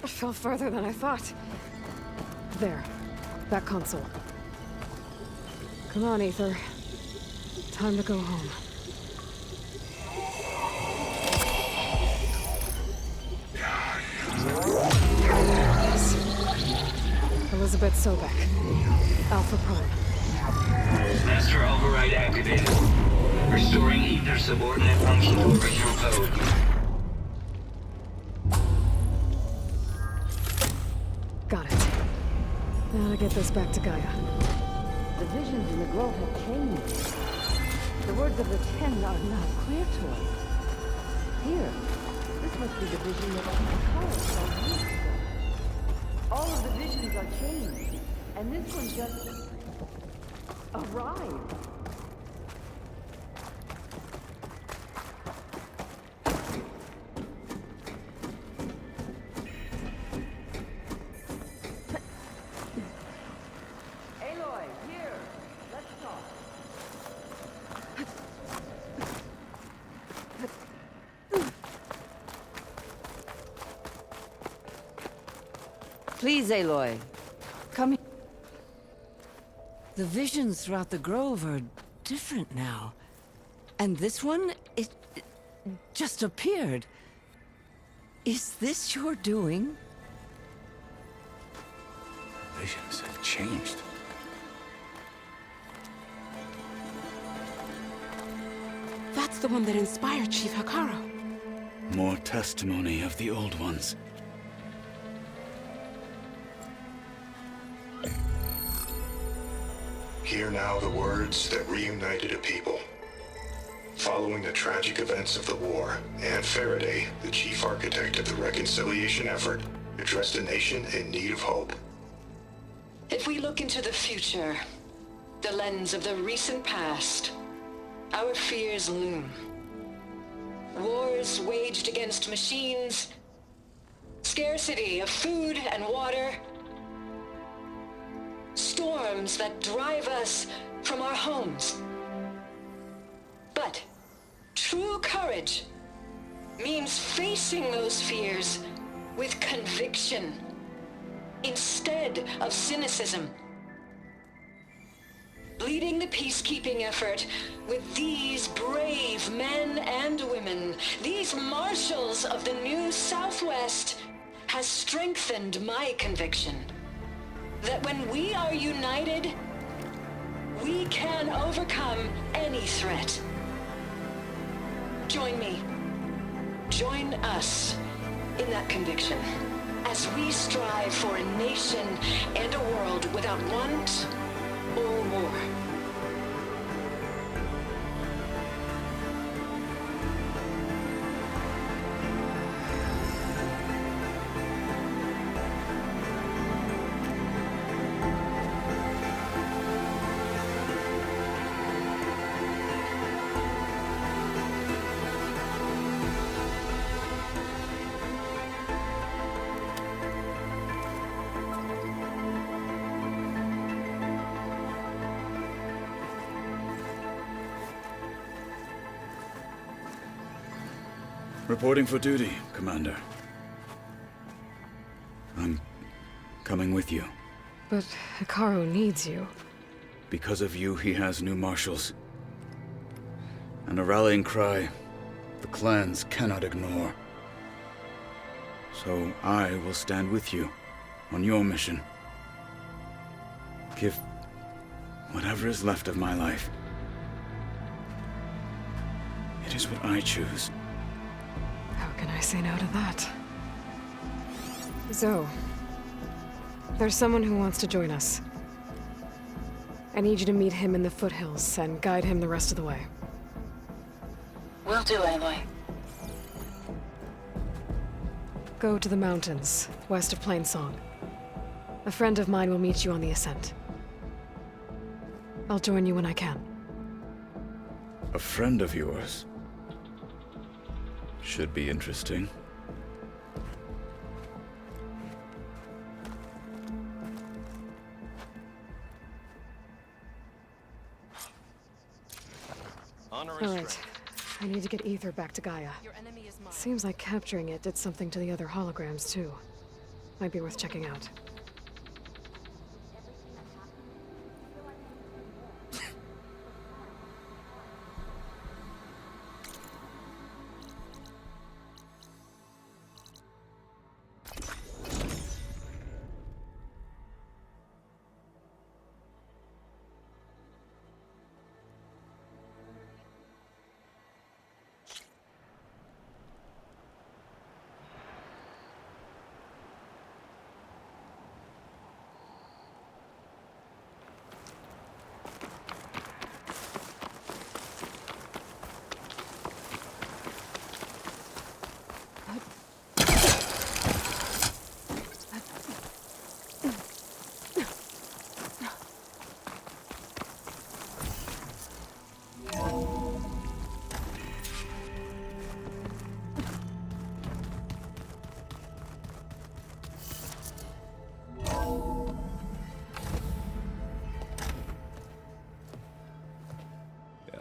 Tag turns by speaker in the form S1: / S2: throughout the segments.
S1: It fell further than I thought. There. That console. Come on, Aether. Time to go home. Yes. Elizabeth Sobek. Alpha Prime.
S2: Master override activated. Restoring Aether subordinate function to original code.
S1: Got it. Now to get this back to Gaia.
S3: The visions in the grove have changed. The words of the Ten are not clear to us. Here, this must be the vision that Hikara saw years ago. All of the visions are changed, and this one just arrived. Aloy, here. Let's talk.
S4: Please, Aloy. Come here. The visions throughout the grove are different now. And this one, it just appeared. Is this your doing?
S5: Visions have changed.
S6: That's the one that inspired Chief Hikara.
S5: More testimony of the old ones.
S7: Hear now the words that reunited a people. Following the tragic events of the war, Anne Faraday, the chief architect of the reconciliation effort, addressed a nation in need of hope.
S8: If we look into the future, the lens of the recent past, our fears loom. Wars waged against machines, scarcity of food and water, storms that drive us from our homes. But true courage means facing those fears with conviction instead of cynicism. Leading the peacekeeping effort with these brave men and women, these marshals of the new Southwest, has strengthened my conviction that when we are united, we can overcome any threat. Join me. Join us in that conviction as we strive for a nation and a world without want or war.
S5: Reporting for duty, Commander. I'm coming with you.
S1: But Hikaru needs you.
S5: Because of you, he has new marshals. And a rallying cry the clans cannot ignore. So I will stand with you on your mission. Give whatever is left of my life. It is what I choose.
S1: How can I say no to that? Zoe, there's someone who wants to join us. I need you to meet him in the foothills and guide him the rest of the way.
S8: Will do, Aloy.
S1: Go to the mountains, west of Plainsong. A friend of mine will meet you on the ascent. I'll join you when I can.
S5: A friend of yours? Should be interesting.
S1: All right. I need to get Aether back to Gaia. Seems like capturing it did something to the other holograms, too. Might be worth checking out.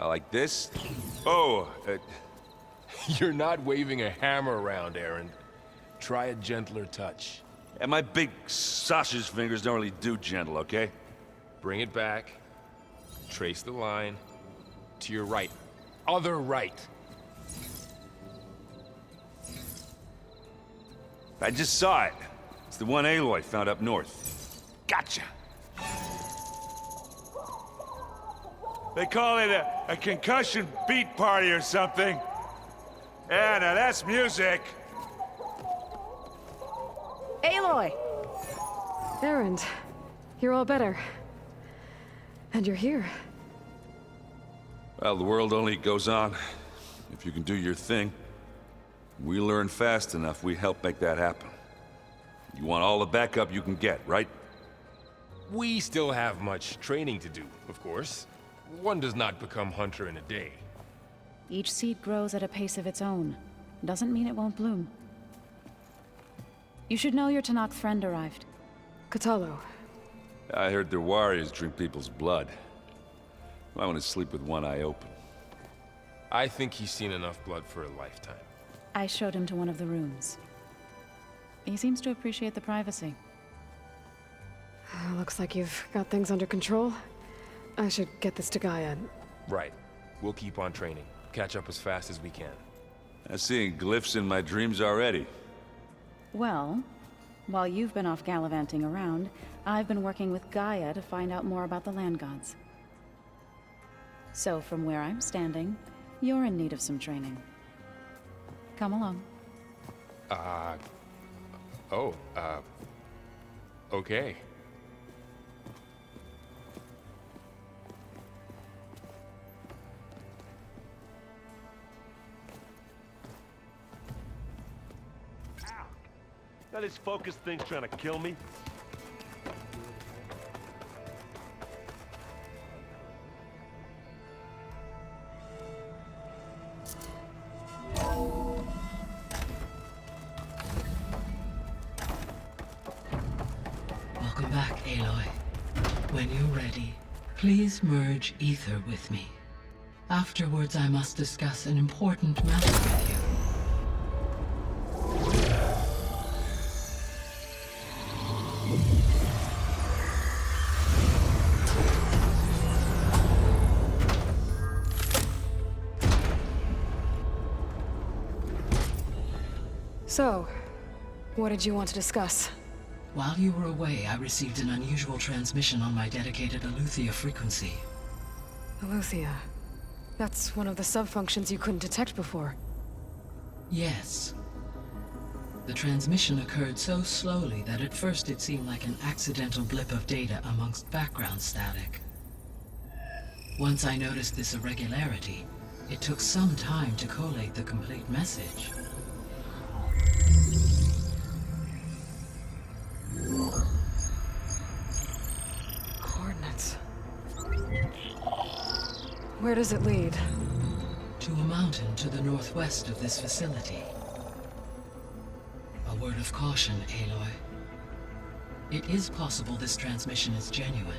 S9: Like this? Oh, you're not waving a hammer around, Aaron. Try a gentler touch.
S5: And my big sausage fingers don't really do gentle, okay?
S9: Bring it back. Trace the line. To your right. Other right.
S5: I just saw it. It's the one Aloy found up north. Gotcha! They call it a concussion beat party or something. Yeah, now that's music.
S1: Aloy! Erend, you're all better. And you're here.
S5: Well, the world only goes on if you can do your thing. We learn fast enough, we help make that happen. You want all the backup you can get, right?
S9: We still have much training to do, of course. One does not become hunter in a day.
S10: Each seed grows at a pace of its own. Doesn't mean it won't bloom. You should know your Tanakh friend arrived.
S1: Katalo.
S5: I heard their warriors drink people's blood. I want to sleep with one eye open.
S9: I think he's seen enough blood for a lifetime.
S10: I showed him to one of the rooms. He seems to appreciate the privacy.
S1: Looks like you've got things under control. I should get this to Gaia.
S9: Right. We'll keep on training. Catch up as fast as we can.
S5: I'm seeing glyphs in my dreams already.
S10: Well, while you've been off gallivanting around, I've been working with Gaia to find out more about the land gods. So from where I'm standing, you're in need of some training. Come along.
S9: Okay.
S11: Now this focus thing's trying to kill me.
S12: Welcome back, Aloy. When you're ready, please merge ether with me. Afterwards, I must discuss an important matter with you.
S1: So, what did you want to discuss?
S12: While you were away, I received an unusual transmission on my dedicated Aletheia frequency.
S1: Aletheia. That's one of the sub-functions you couldn't detect before.
S12: Yes. The transmission occurred so slowly that at first it seemed like an accidental blip of data amongst background static. Once I noticed this irregularity, it took some time to collate the complete message.
S1: Coordinates. Where does it lead?
S12: To a mountain to the northwest of this facility. A word of caution, Aloy. It is possible this transmission is genuine.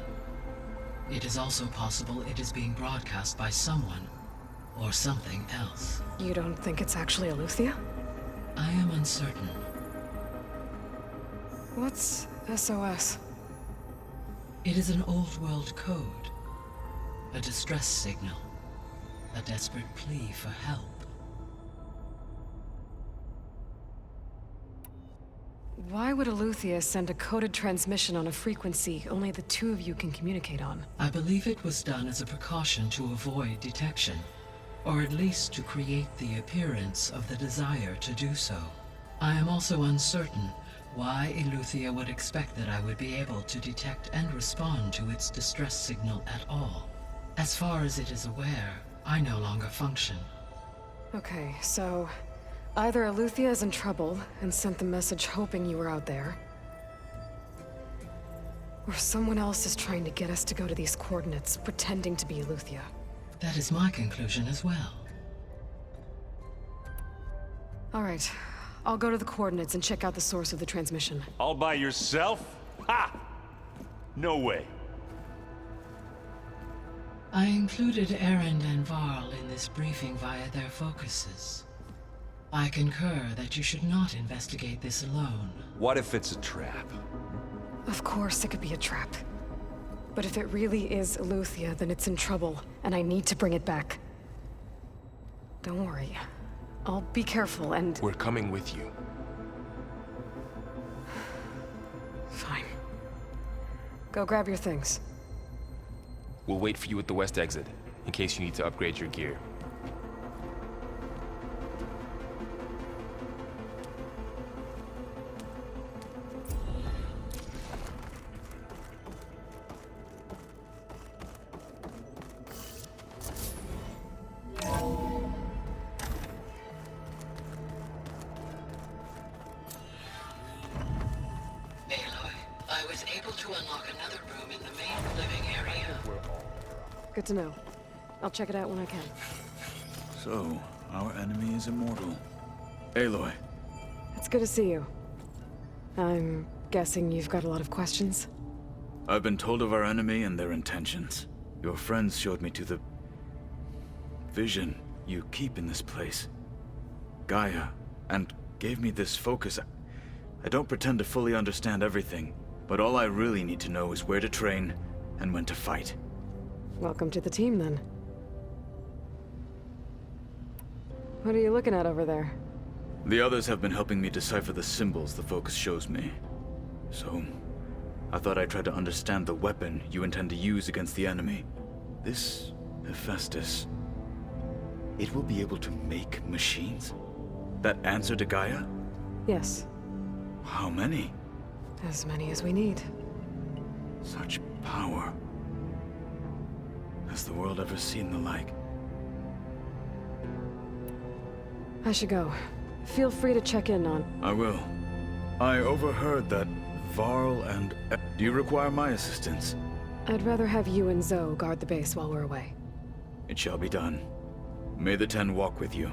S12: It is also possible it is being broadcast by someone or something else.
S1: You don't think it's actually Aletheia?
S12: I am uncertain.
S1: What's SOS?
S12: It is an old-world code. A distress signal. A desperate plea for help.
S1: Why would Eleuthia send a coded transmission on a frequency only the two of you can communicate on?
S12: I believe it was done as a precaution to avoid detection, or at least to create the appearance of the desire to do so. I am also uncertain why Eleuthia would expect that I would be able to detect and respond to its distress signal at all. As far as it is aware, I no longer function.
S1: Okay, so either Eleuthia is in trouble and sent the message hoping you were out there, or someone else is trying to get us to go to these coordinates, pretending to be Eleuthia.
S12: That is my conclusion as well.
S1: All right, I'll go to the coordinates and check out the source of the transmission.
S11: All by yourself? Ha! No way.
S12: I included Erend and Varl in this briefing via their focuses. I concur that you should not investigate this alone.
S5: What if it's a trap?
S1: Of course it could be a trap. But if it really is Eleuthia, then it's in trouble, and I need to bring it back. Don't worry. I'll be careful and...
S9: We're coming with you.
S1: Fine. Go grab your things.
S9: We'll wait for you at the west exit, in case you need to upgrade your gear.
S1: Good to know. I'll check it out when I can.
S13: So, our enemy is immortal. Aloy.
S1: It's good to see you. I'm guessing you've got a lot of questions?
S13: I've been told of our enemy and their intentions. Your friends showed me to the... vision you keep in this place. Gaia, and gave me this focus. I don't pretend to fully understand everything, but all I really need to know is where to train and when to fight.
S1: Welcome to the team, then. What are you looking at over there?
S13: The others have been helping me decipher the symbols the focus shows me. So, I thought I'd try to understand the weapon you intend to use against the enemy. This Hephaestus, it will be able to make machines? That answer to Gaia?
S1: Yes.
S13: How many?
S1: As many as we need.
S13: Such power. Has the world ever seen the like?
S1: I should go. Feel free to check in on...
S13: I will. I overheard that Varl and... Do you require my assistance?
S1: I'd rather have you and Zoe guard the base while we're away.
S13: It shall be done. May the Ten walk with you.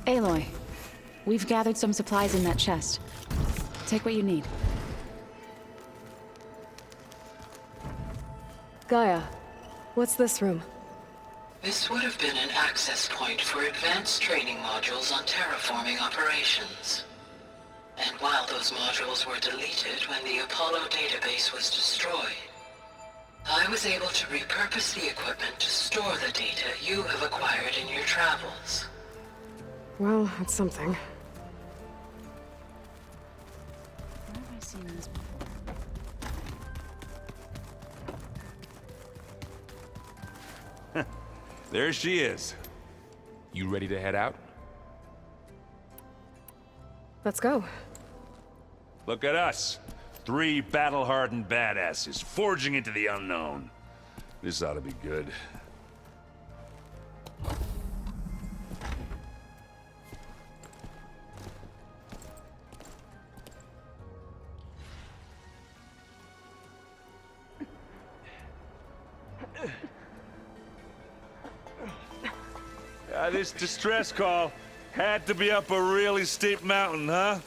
S10: Aloy, we've gathered some supplies in that chest. Take what you need.
S1: Gaia, what's this room?
S12: This would have been an access point for advanced training modules on terraforming operations. And while those modules were deleted when the Apollo database was destroyed, I was able to repurpose the equipment to store the data you have acquired in your travels.
S1: Well, that's something.
S10: Where have I seen this before?
S5: There she is.
S9: You ready to head out?
S1: Let's go.
S5: Look at us. 3 battle-hardened badasses forging into the unknown. This ought to be good. This distress call had to be up a really steep mountain, huh?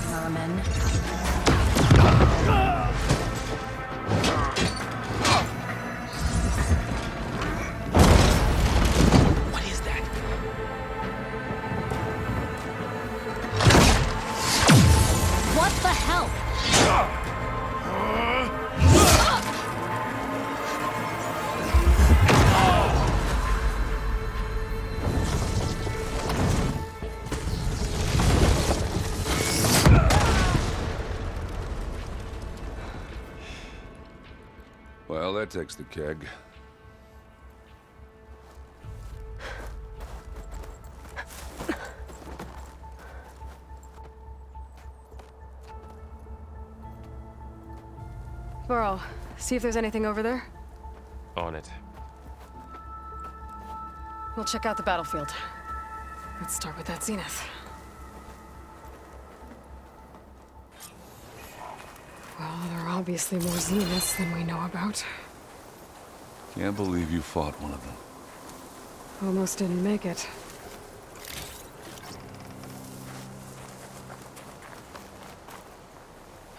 S10: Vermin.
S11: What is that?
S10: What the hell?
S5: Well, that takes the keg.
S1: Burrow, see if there's anything over there.
S9: On it.
S1: We'll check out the battlefield. Let's start with that zenith. Well, there are obviously more zeniths than we know about.
S5: Can't believe you fought one of them.
S1: Almost didn't make it.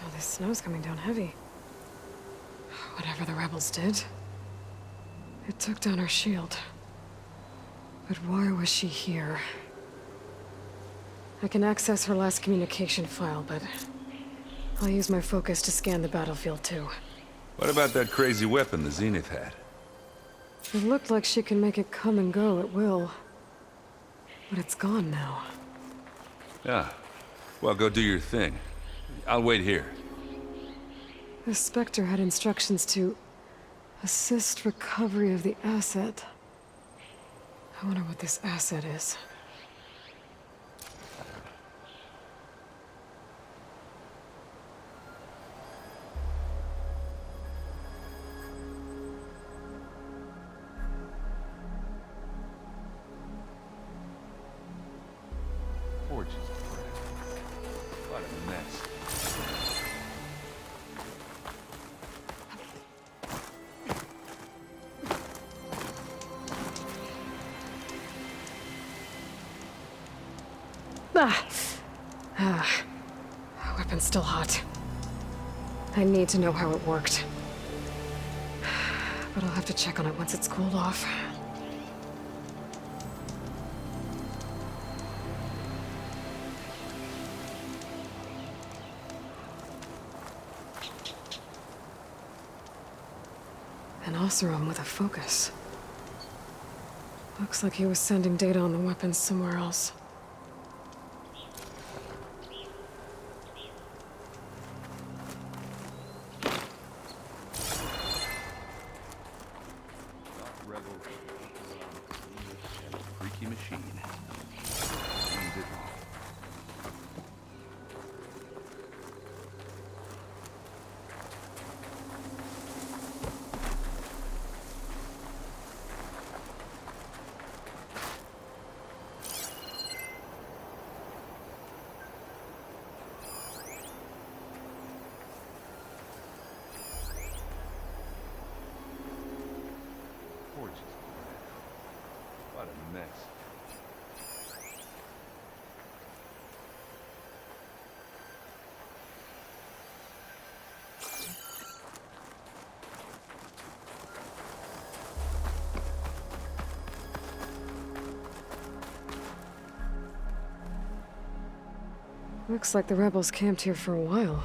S1: Oh, this snow's coming down heavy. Whatever the rebels did, it took down our shield. But why was she here? I can access her last communication file, but I'll use my focus to scan the battlefield too.
S5: What about that crazy weapon the Zenith had?
S1: It looked like she can make it come and go at will. But it's gone now.
S5: Yeah. Well, go do your thing. I'll wait here.
S1: The Spectre had instructions to assist recovery of the asset. I wonder what this asset is.
S5: Gorgeous. What a mess.
S1: Weapon's still hot. I need to know how it worked. But I'll have to check on it once it's cooled off. An Oseram with a focus. Looks like he was sending data on the weapons somewhere else.
S5: Freaky machine. Gorgeous. What a mess.
S1: Looks like the rebels camped here for a while.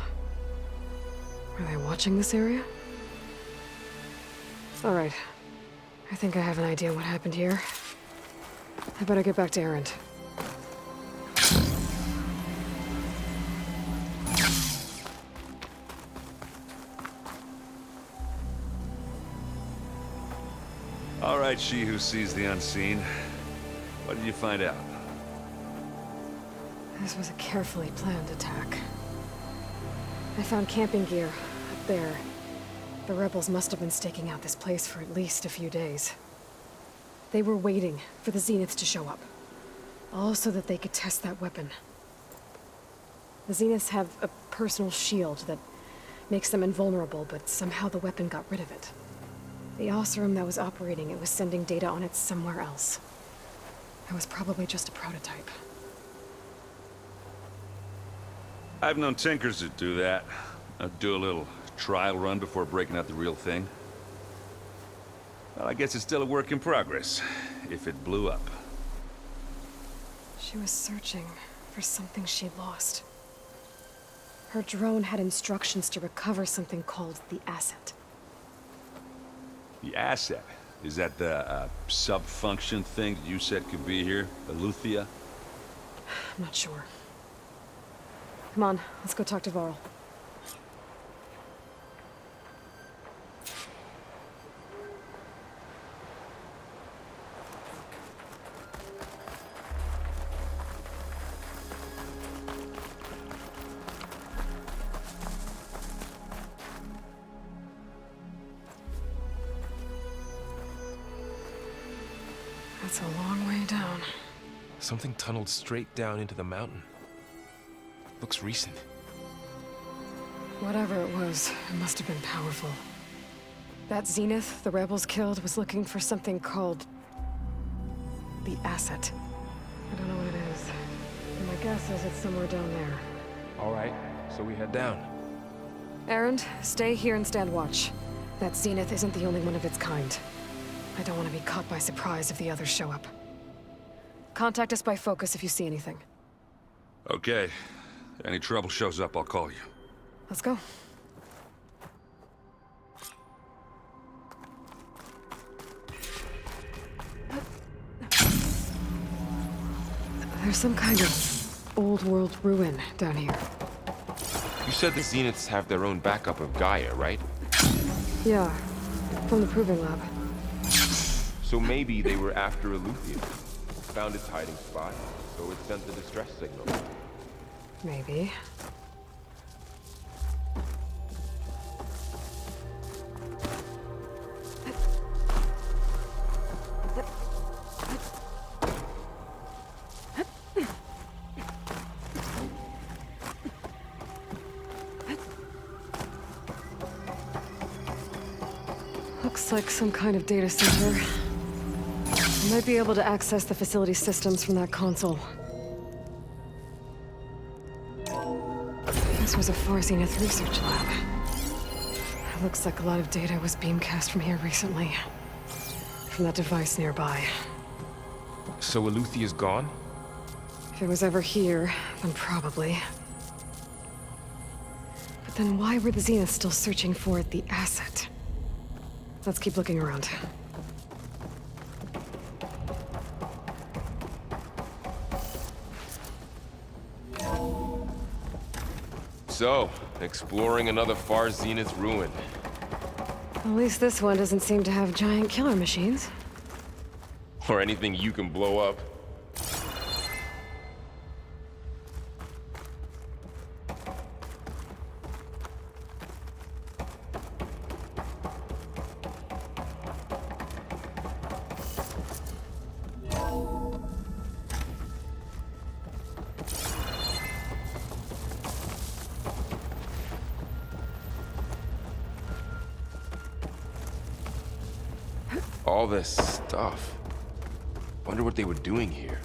S1: Are they watching this area? All right. I think I have an idea what happened here. I better get back to Erend.
S5: All right, she who sees the unseen. What did you find out?
S1: This was a carefully planned attack. I found camping gear up there. The rebels must have been staking out this place for at least a few days. They were waiting for the Zeniths to show up. All so that they could test that weapon. The Zeniths have a personal shield that makes them invulnerable, but somehow the weapon got rid of it. The Oseram that was operating it was sending data on it somewhere else. It was probably just a prototype.
S5: I've known tinkers that do that. Do a little trial run before breaking out the real thing. Well, I guess it's still a work in progress, if it blew up.
S1: She was searching for something she lost. Her drone had instructions to recover something called the asset.
S5: The asset? Is that the sub-function thing that you said could be here? Eleuthia?
S1: I'm not sure. Come on, let's go talk to Varl. That's a long way down.
S9: Something tunneled straight down into the mountain. Looks recent.
S1: Whatever it was, it must have been powerful. That Zenith the rebels killed was looking for something called the asset. I don't know what it is. And my guess is it's somewhere down there.
S9: All right, so we head down.
S1: Erend, stay here and stand watch. That Zenith isn't the only one of its kind. I don't want to be caught by surprise if the others show up. Contact us by focus if you see anything.
S5: Okay. Any trouble shows up, I'll call you.
S1: Let's go. There's some kind of old world ruin down here.
S14: You said the Zeniths have their own backup of Gaia, right?
S1: Yeah, from the Proving Lab.
S14: So maybe they were after Eleuthia. Found its hiding spot, so it sent the distress signal.
S1: Maybe. Looks like some kind of data center. I might be able to access the facility systems from that console. This was a Far Zenith research lab. It looks like a lot of data was beamcast from here recently. From that device nearby.
S9: So Eleuthia's gone?
S1: If it was ever here, then probably. But then why were the Zeniths still searching for the asset? Let's keep looking around.
S14: So, exploring another Far Zenith ruin.
S1: At least this one doesn't seem to have giant killer machines.
S14: Or anything you can blow up. All this stuff. Wonder what they were doing here.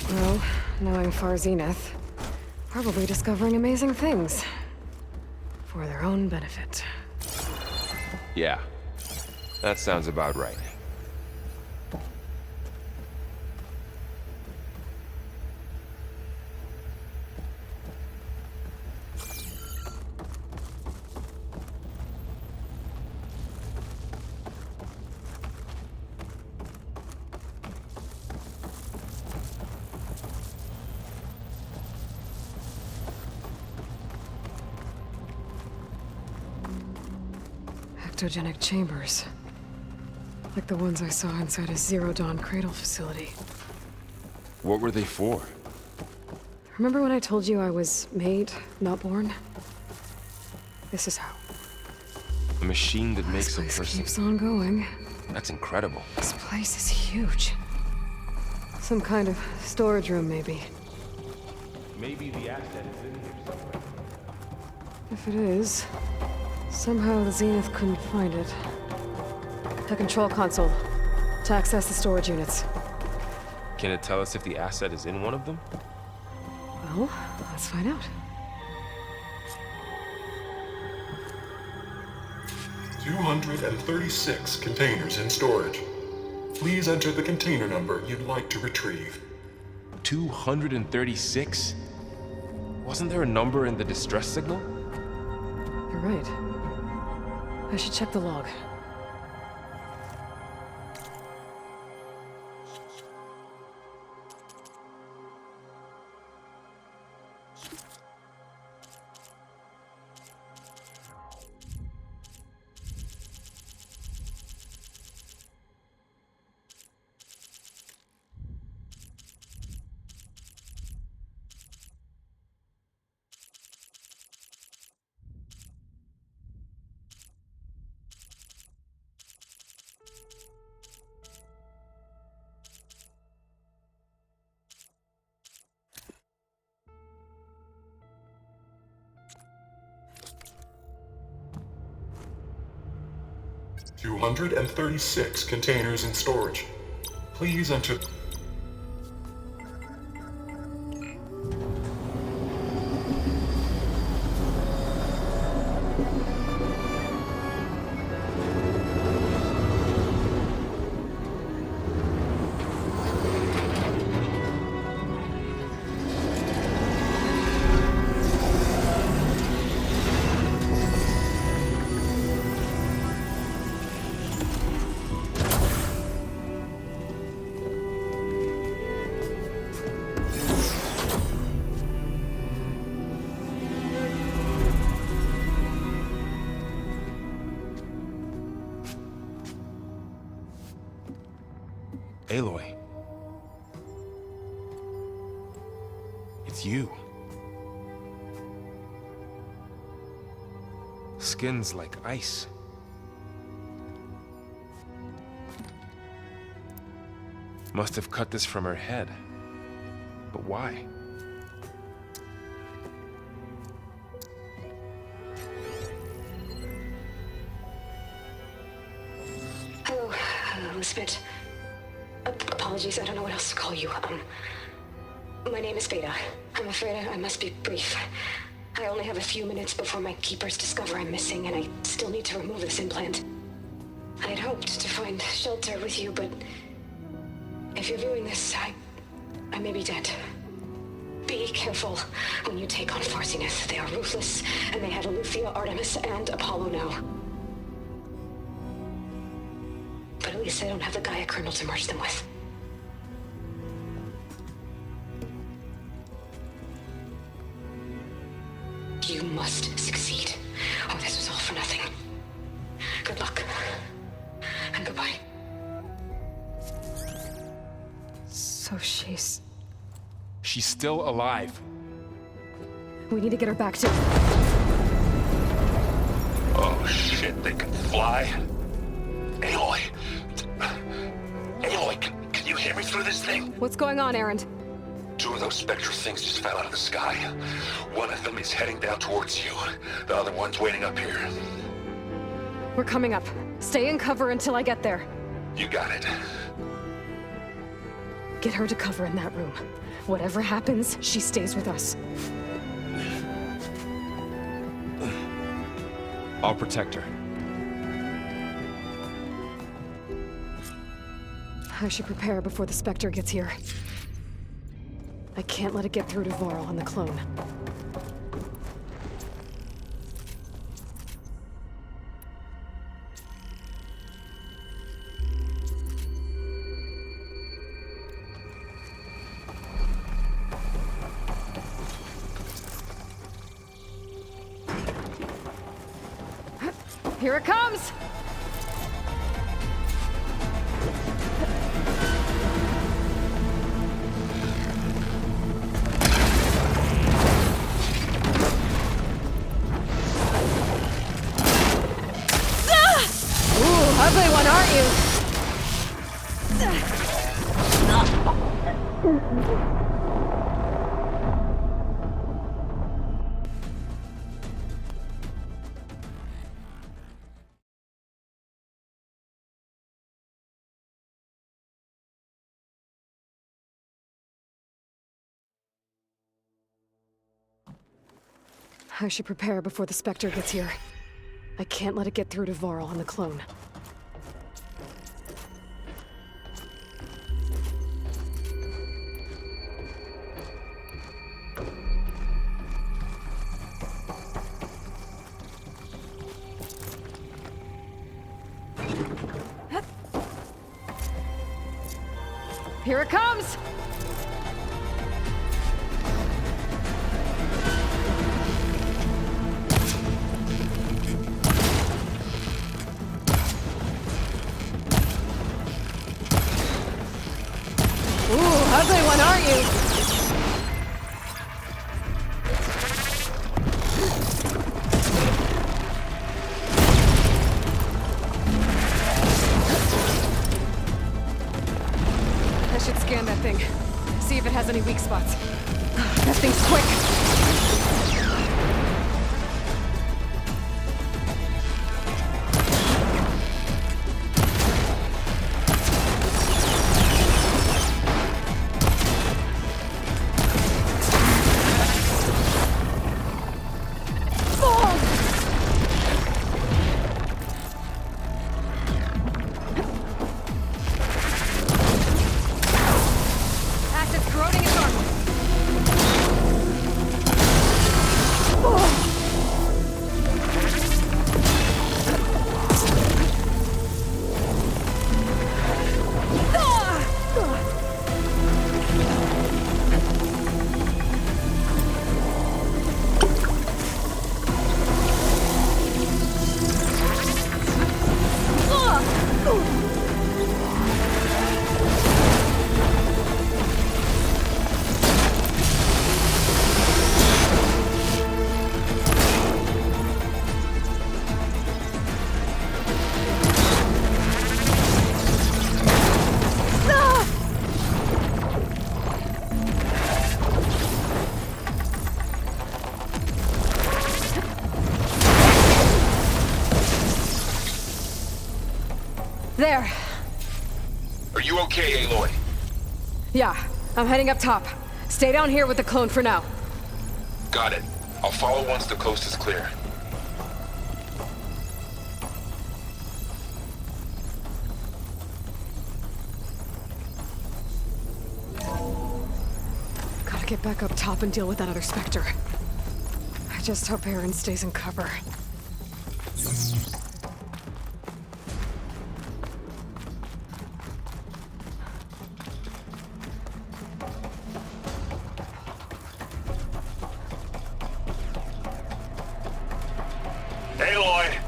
S1: Well, knowing Far Zenith, probably discovering amazing things. For their own benefit.
S14: Yeah, that sounds about right.
S1: Ectogenic chambers. Like the ones I saw inside a Zero Dawn cradle facility.
S14: What were they for?
S1: Remember when I told you I was made, not born? This is how.
S14: A machine that makes a
S1: This place
S14: person...
S1: keeps on going.
S14: That's incredible.
S1: This place is huge. Some kind of storage room, maybe.
S14: Maybe the asset is in here somewhere.
S1: If it is, somehow the Zenith couldn't find it. The control console. To access the storage units.
S9: Can it tell us if the asset is in one of them?
S1: Well, let's find out.
S7: 236 containers in storage. Please enter the container number you'd like to retrieve.
S9: 236? Wasn't there a number in the distress signal?
S1: You're right. I should check the log.
S7: $236 containers in storage. Please enter...
S9: Aloy. It's you. Skin's like ice. Must have cut this from her head. But why?
S8: Hello, Elizabeth. Apologies, I don't know what else to call you. My name is Beta. I'm afraid I must be brief. I only have a few minutes before my keepers discover I'm missing, and I still need to remove this implant. I had hoped to find shelter with you, but if you're viewing this, I may be dead. Be careful when you take on Far Zenith. They are ruthless, and they have Eleuthia, Artemis, and Apollo now. But at least I don't have the Gaia kernel to merge them with. You must succeed, or this was all for nothing. Good luck. And goodbye.
S1: So she's...
S9: She's still alive.
S1: We need to get her back to...
S5: Oh shit, they can fly? Aloy! Aloy, can you hear me through this thing?
S1: What's going on, Erend?
S5: Two of those spectral things just fell out of the sky. One of them is heading down towards you. The other one's waiting up here.
S1: We're coming up. Stay in cover until I get there.
S5: You got it.
S1: Get her to cover in that room. Whatever happens, she stays with us.
S9: I'll protect her.
S1: I should prepare before the Spectre gets here. I can't let it get through to Varl and the clone. Here it comes! Ugly one, aren't you? I should prepare before the Spectre gets here. I can't let it get through to Varl and the clone. Here it comes! Ooh, ugly one, aren't you? I should scan that thing. See if it has any weak spots. That thing's quick. Acid's corroding its armor. There.
S9: Are you okay, Aloy?
S1: Yeah, I'm heading up top. Stay down here with the clone for now.
S9: Got it. I'll follow once the coast is clear.
S1: Gotta get back up top and deal with that other Spectre. I just hope Aaron stays in cover.
S9: Aloy!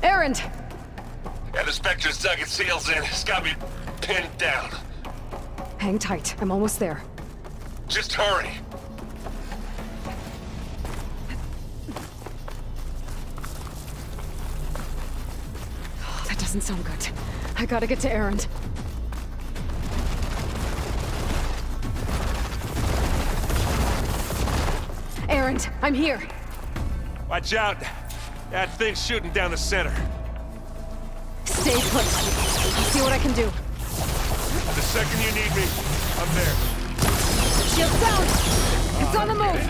S1: Aaron!
S9: Yeah, the Spectre's dug its heels in. It's got me pinned down.
S1: Hang tight, I'm almost there.
S9: Just hurry.
S1: Oh, that doesn't sound good. I gotta get to Aaron. Aaron, I'm here.
S11: Watch out. That thing's shooting down the center.
S1: Stay put. I'll see what I can do.
S11: The second you need me, I'm there.
S1: Shield down! It's on the move!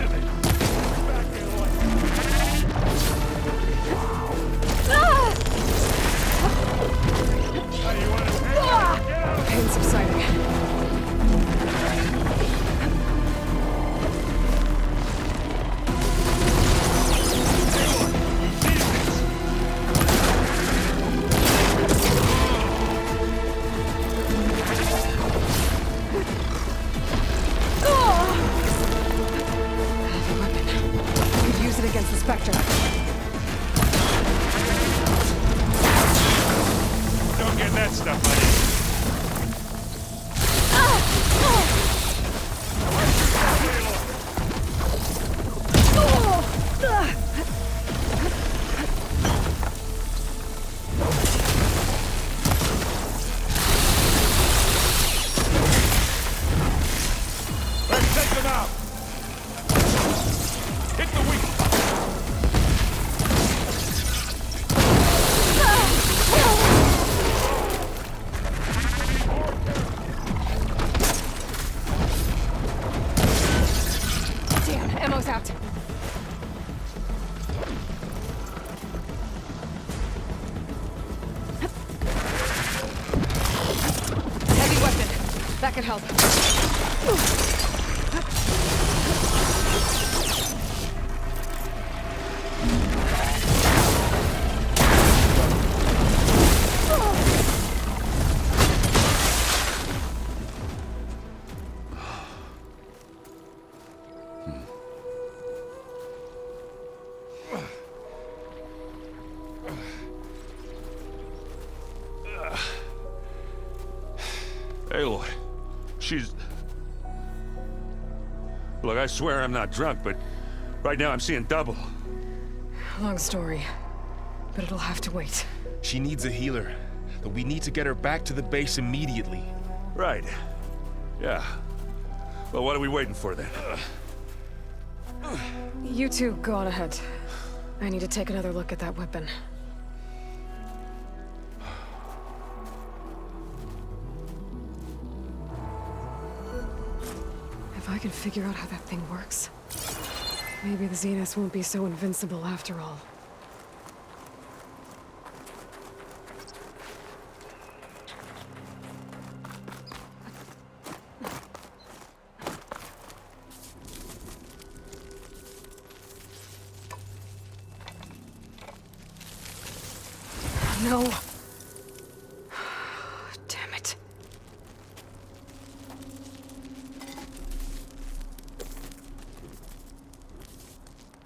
S1: Pain subsiding. Against the Spectre.
S11: Don't get that stuff, buddy. Let's take them out. Hit the weak.
S1: could help.
S5: Aloy, she's... Look, I swear I'm not drunk, but right now I'm seeing double.
S1: Long story, but it'll have to wait.
S9: She needs a healer, but we need to get her back to the base immediately.
S5: Right. Yeah. Well, what are we waiting for then?
S1: You two go on ahead. I need to take another look at that weapon. If I can figure out how that thing works, maybe the Zeniths won't be so invincible after all. No. Damn it.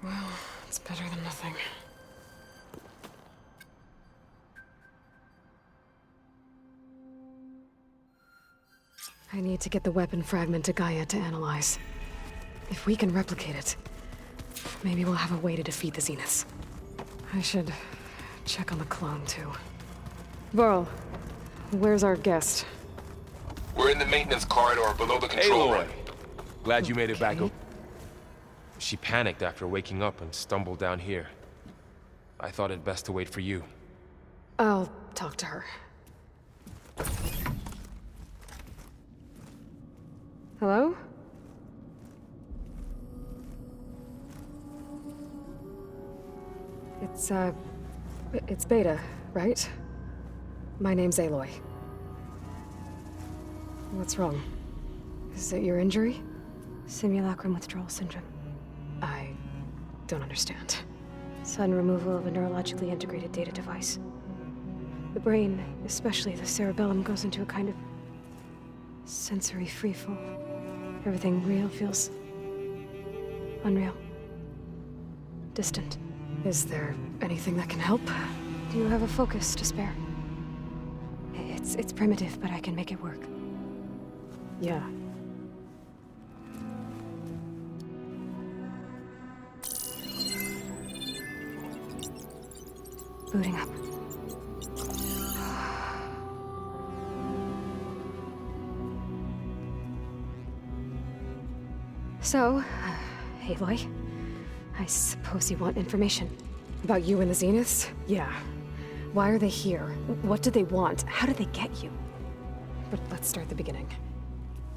S1: Well, it's better than nothing. I need to get the weapon fragment to Gaia to analyze. If we can replicate it, maybe we'll have a way to defeat the Zeniths. I should check on the clone, too. Burl, where's our guest?
S14: We're in the maintenance corridor below the control room.
S9: Glad you made it back up. She panicked after waking up and stumbled down here. I thought it best to wait for you.
S1: I'll talk to her. Hello? It's Beta, right? My name's Aloy. What's wrong? Is it your injury?
S15: Simulacrum withdrawal syndrome.
S1: I don't understand.
S15: Sudden removal of a neurologically integrated data device. The brain, especially the cerebellum, goes into a kind of sensory freefall. Everything real feels unreal. Distant.
S1: Is there anything that can help?
S15: Do you have a focus to spare? It's primitive, but I can make it work.
S1: Yeah.
S15: Booting up. So, Aloy, I suppose you want information.
S1: About you and the Zeniths? Yeah. Why are they here? What do they want? How did they get you? But let's start at the beginning.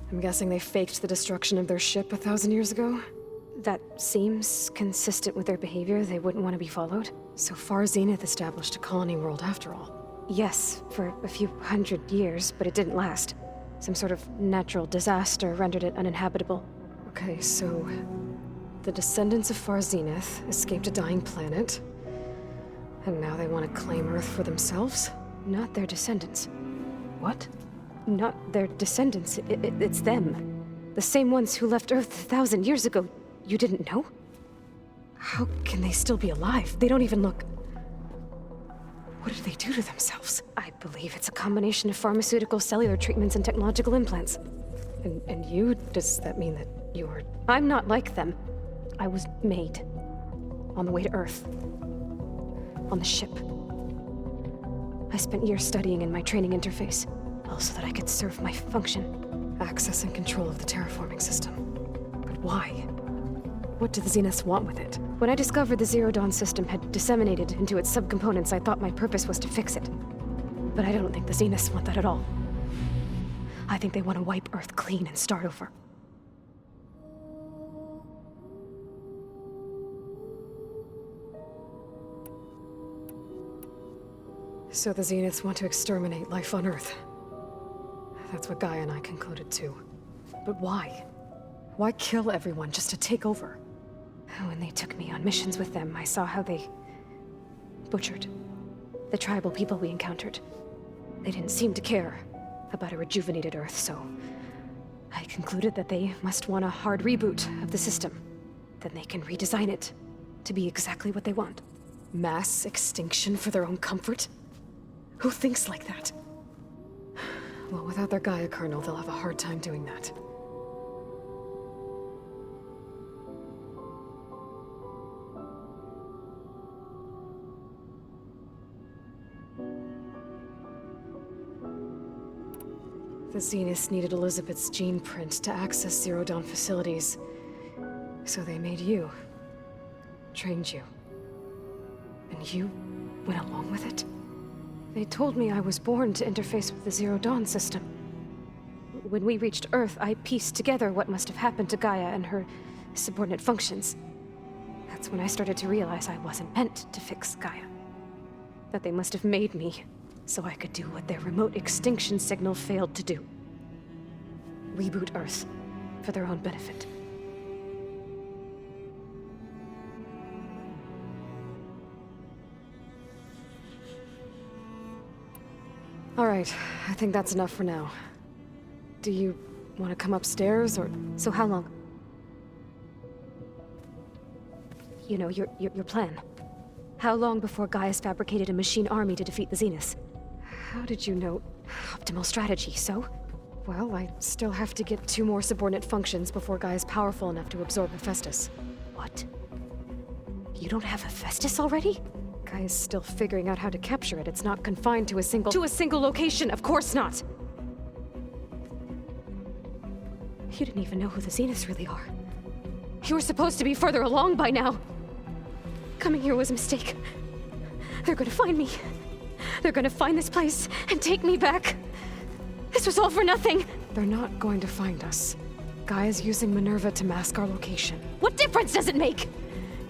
S1: I'm guessing they faked the destruction of their ship 1,000 years ago?
S15: That seems consistent with their behavior. They wouldn't want to be followed.
S1: So far, Zenith established a colony world after all.
S15: Yes, for a few hundred years, but it didn't last. Some sort of natural disaster rendered it uninhabitable.
S1: Okay, so the descendants of Far Zenith escaped a dying planet, and now they want to claim Earth for themselves?
S15: Not their descendants.
S1: What?
S15: Not their descendants. It's them. The same ones who left Earth 1,000 years ago. You didn't know?
S1: How can they still be alive? They don't even look... What did they do to themselves?
S15: I believe it's a combination of pharmaceutical, cellular treatments, and technological implants.
S1: And you? Does that mean that you're...
S15: I'm not like them. I was made. On the way to Earth. On the ship. I spent years studying in my training interface, all so that I could serve my function.
S1: Access and control of the terraforming system. But why? What do the Zeniths want with it?
S15: When I discovered the Zero Dawn system had disseminated into its subcomponents, I thought my purpose was to fix it. But I don't think the Zeniths want that at all. I think they want to wipe Earth clean and start over.
S1: So the Zeniths want to exterminate life on Earth. That's what Gaia and I concluded too. But why? Why kill everyone just to take over?
S15: When they took me on missions with them, I saw how they butchered the tribal people we encountered. They didn't seem to care about a rejuvenated Earth, so I concluded that they must want a hard reboot of the system. Then they can redesign it to be exactly what they want.
S1: Mass extinction for their own comfort? Who thinks like that? Well, without their Gaia kernel, they'll have a hard time doing that. The Zeniths needed Elizabeth's gene print to access Zero Dawn facilities. So they made you. Trained you. And you went along with it?
S15: They told me I was born to interface with the Zero Dawn system. When we reached Earth, I pieced together what must have happened to Gaia and her subordinate functions. That's when I started to realize I wasn't meant to fix Gaia. That they must have made me so I could do what their remote extinction signal failed to do. Reboot Earth for their own benefit.
S1: All right, I think that's enough for now. Do you want to come upstairs, or...
S15: So how long? You know, your plan. How long before Gaia's fabricated a machine army to defeat the Zeniths?
S1: How did you know?
S15: Optimal strategy, so?
S1: Well, I still have to get 2 more subordinate functions before Gaia's powerful enough to absorb Hephaestus.
S15: What? You don't have Hephaestus already?
S1: Gaia's still figuring out how to capture it. It's not confined to a single... To a single location, of course not!
S15: You didn't even know who the Zeniths really are.
S1: You were supposed to be further along by now!
S15: Coming here was a mistake. They're gonna find me. They're gonna find this place and take me back. This was all for nothing!
S1: They're not going to find us. Gaia's using Minerva to mask our location.
S15: What difference does it make?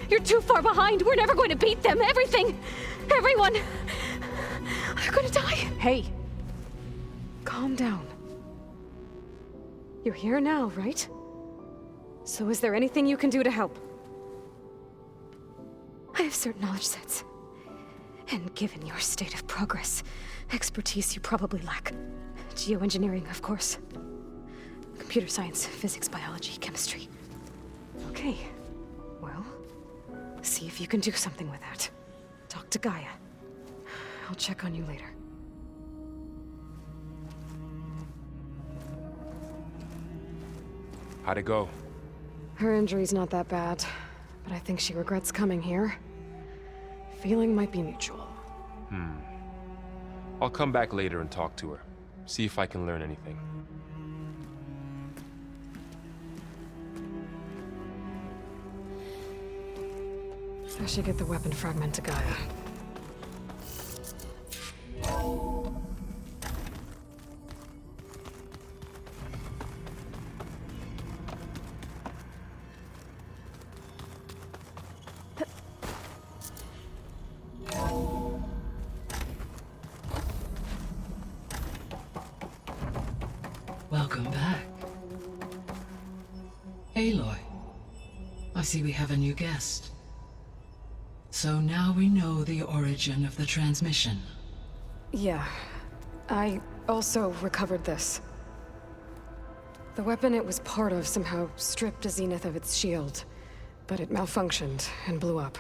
S15: You're too far behind. We're never going to beat them. Everything. Everyone. They're gonna die.
S1: Hey. Calm down. You're here now, right? So is there anything you can do to help?
S15: I have certain knowledge sets. And given your state of progress, expertise you probably lack. Geoengineering, of course. Computer science, physics, biology, chemistry.
S1: Okay. Well, see if you can do something with that. Talk to Gaia. I'll check on you later.
S9: How'd it go?
S1: Her injury's not that bad, but I think she regrets coming here. Feeling might be mutual.
S9: I'll come back later and talk to her. See if I can learn anything.
S1: I should get the weapon fragment to Gaia.
S12: Welcome back. Aloy, I see we have a new guest. So now we know the origin of the transmission.
S1: Yeah. I also recovered this. The weapon it was part of somehow stripped a Zenith of its shield, but it malfunctioned and blew up.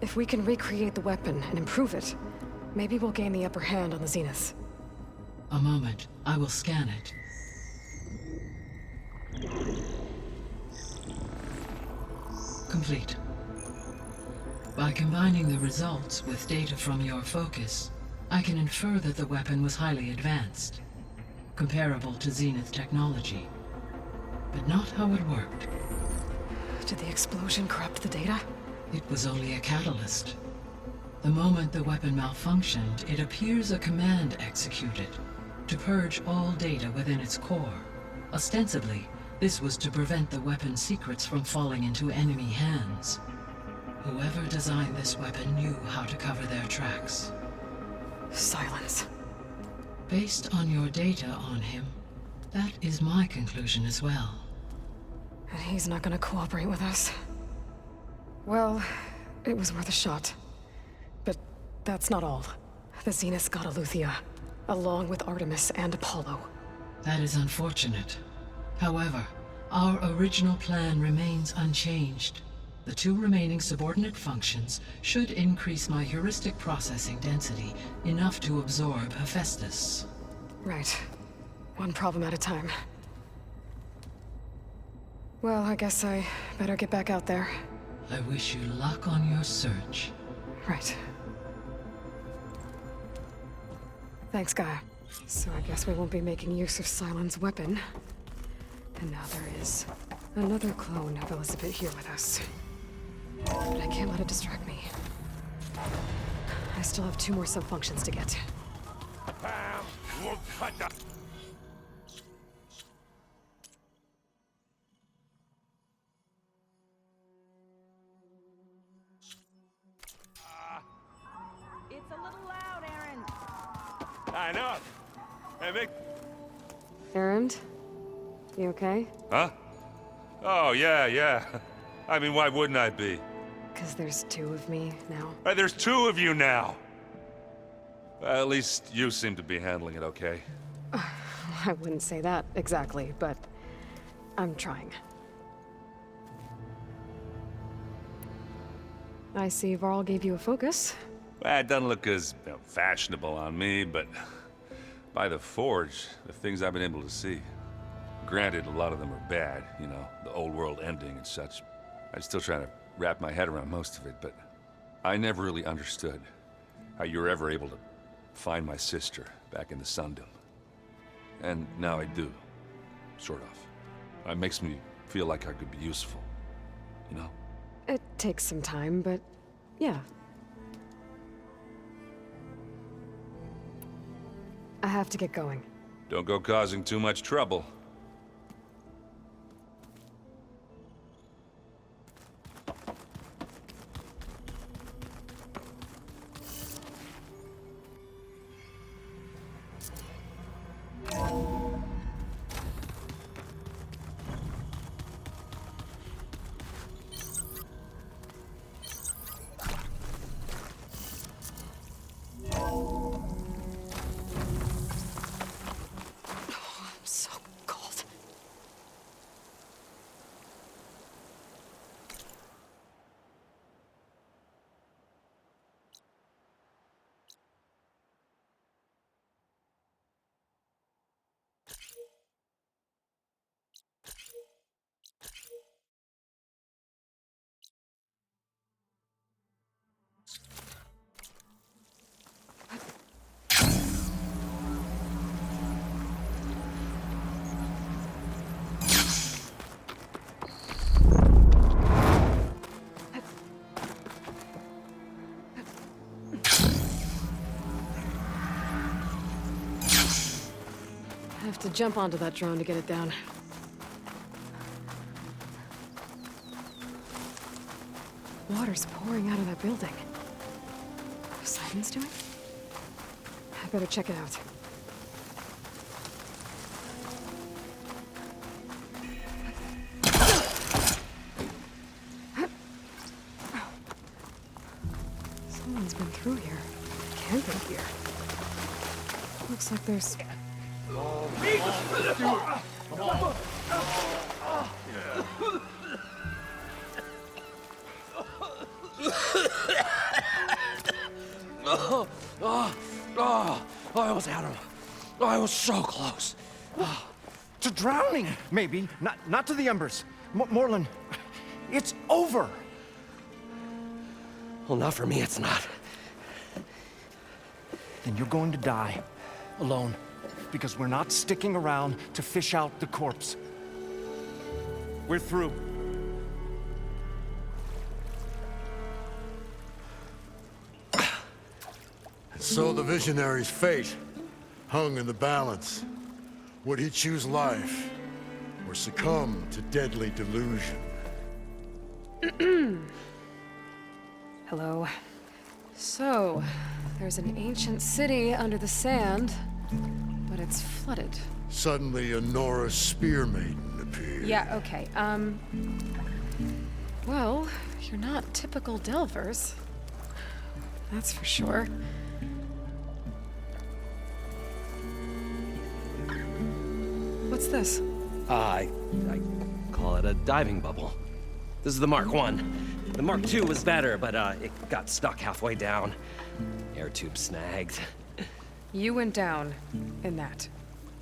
S1: If we can recreate the weapon and improve it, maybe we'll gain the upper hand on the Zeniths.
S12: A moment. I will scan it. Complete. By combining the results with data from your focus, I can infer that the weapon was highly advanced, comparable to Zenith technology, but not how it worked.
S1: Did the explosion corrupt the data?
S12: It was only a catalyst. The moment the weapon malfunctioned, it appears a command executed to purge all data within its core. Ostensibly, this was to prevent the weapon's secrets from falling into enemy hands. Whoever designed this weapon knew how to cover their tracks.
S1: Silence.
S12: Based on your data on him, that is my conclusion as well.
S1: And he's not gonna cooperate with us. Well, it was worth a shot. But that's not all. The Zeniths got Eleuthia, along with Artemis and Apollo.
S12: That is unfortunate. However, our original plan remains unchanged. The 2 remaining subordinate functions should increase my heuristic processing density enough to absorb Hephaestus.
S1: Right. One problem at a time. Well, I guess I better get back out there.
S12: I wish you luck on your search.
S1: Right. Thanks, Gaia. So I guess we won't be making use of Cylon's weapon. And now there is another clone of Elizabeth here with us. But I can't let it distract me. I still have 2 more sub-functions to get.
S3: It's a little loud, Aaron.
S11: I know. Hey, Vic.
S1: Erend? You okay?
S5: Huh? Oh, yeah. I mean, why wouldn't I be?
S1: 'Cause there's 2 of me now.
S5: There's 2 of you now! Well, at least you seem to be handling it okay.
S1: I wouldn't say that exactly, but I'm trying. I see Varl gave you a focus.
S5: Well, it doesn't look as fashionable on me, but by the Forge, the things I've been able to see. Granted, a lot of them are bad, you know, the old world ending and such. I'm still trying to wrap my head around most of it, but I never really understood how you were ever able to find my sister back in the Sundom. And now I do, sort of. It makes me feel like I could be useful, you know?
S1: It takes some time, but yeah. I have to get going.
S5: Don't go causing too much trouble.
S1: I have to jump onto that drone to get it down. Water's pouring out of that building. What Simon's doing? I better check it out. Someone's been through here. Camping here. Looks like there's...
S16: I almost had him. I was so close. To drowning, maybe. Not to the embers. Morlun, it's over. Well, not for me, it's not. Then you're going to die. Alone. Because we're not sticking around to fish out the corpse. We're through.
S17: So the Visionary's fate hung in the balance. Would he choose life, or succumb to deadly delusion?
S1: Hello. So, there's an ancient city under the sand. it's flooded.
S17: Suddenly, a Nora spear maiden appeared.
S1: Yeah, okay, well, you're not typical Delvers. That's for sure. What's this?
S18: I call it a diving bubble. This is the Mark 1. The Mark 2 was better, but it got stuck halfway down. Air tube snagged.
S1: You went down in that.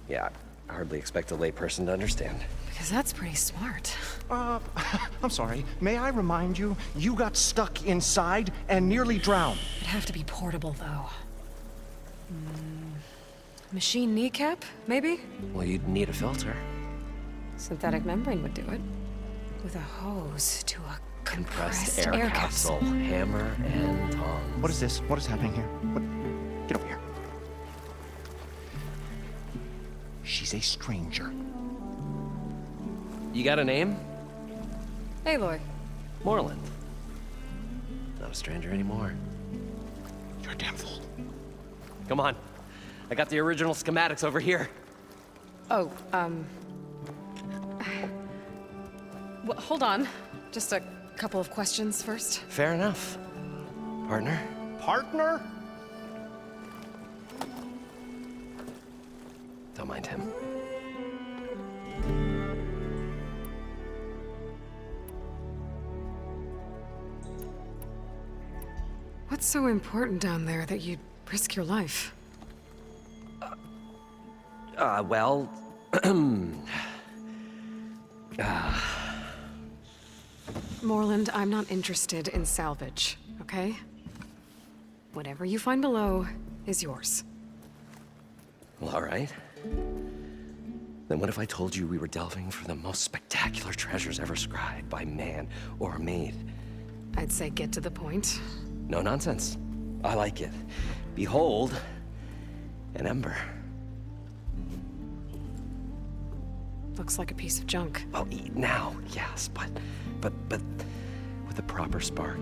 S18: Yeah, I hardly expect a layperson to understand.
S1: Because that's pretty smart.
S16: I'm sorry. May I remind you, you got stuck inside and nearly drowned.
S1: It'd have to be portable, though. Machine kneecap, maybe?
S18: Well, you'd need a filter.
S1: Synthetic membrane would do it. With a hose to a
S18: Compressed air capsule. Hammer and tongs.
S16: What is this? What is happening here? What? Get over here. She's a stranger.
S18: You got a name?
S1: Aloy.
S18: Moreland. Not a stranger anymore.
S16: You're a damn fool.
S18: Come on. I got the original schematics over here.
S1: Oh, well, hold on. Just a couple of questions first.
S18: Fair enough. Partner?
S16: Partner?
S18: Don't mind him.
S1: What's so important down there that you'd risk your life?
S18: Well...
S1: Moreland, I'm not interested in salvage, okay? Whatever you find below is yours.
S18: Well, all right. Then what if I told you we were delving for the most spectacular treasures ever scribed by man or maid?
S1: I'd say get to the point.
S18: No nonsense. I like it. Behold, an ember.
S1: Looks like a piece of junk.
S18: Well, now, yes, but with a proper spark.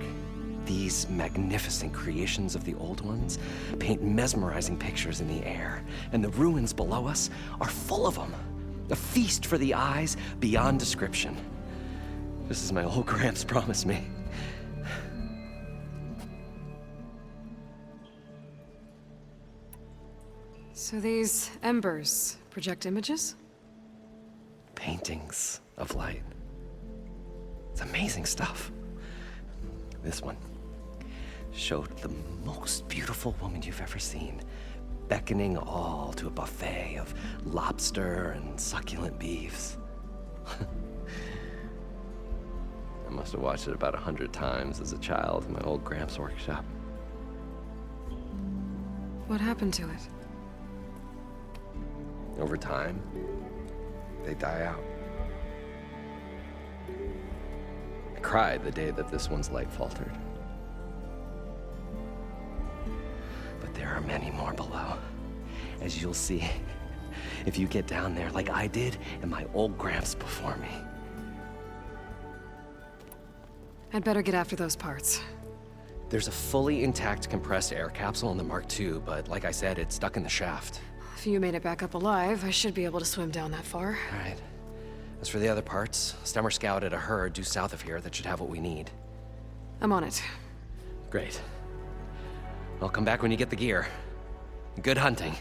S18: These magnificent creations of the old ones paint mesmerizing pictures in the air, and the ruins below us are full of them. A feast for the eyes beyond description. Just as my old Gramps promised me.
S1: So these embers project images?
S18: Paintings of light. It's amazing stuff. This one showed the most beautiful woman you've ever seen, beckoning all to a buffet of lobster and succulent beefs. I must have watched it about 100 times as a child in my old Gramps workshop.
S1: What happened to it?
S18: Over time, they die out. I cried the day that this one's light faltered. But there are many more below, as you'll see if you get down there like I did and my old Gramps before me.
S1: I'd better get after those parts.
S18: There's a fully intact compressed air capsule in the Mark II, but like I said, it's stuck in the shaft.
S1: If you made it back up alive, I should be able to swim down that far.
S18: All right. As for the other parts, Stemmer scouted a herd due south of here that should have what we need.
S1: I'm on it.
S18: Great. I'll come back when you get the gear. Good hunting.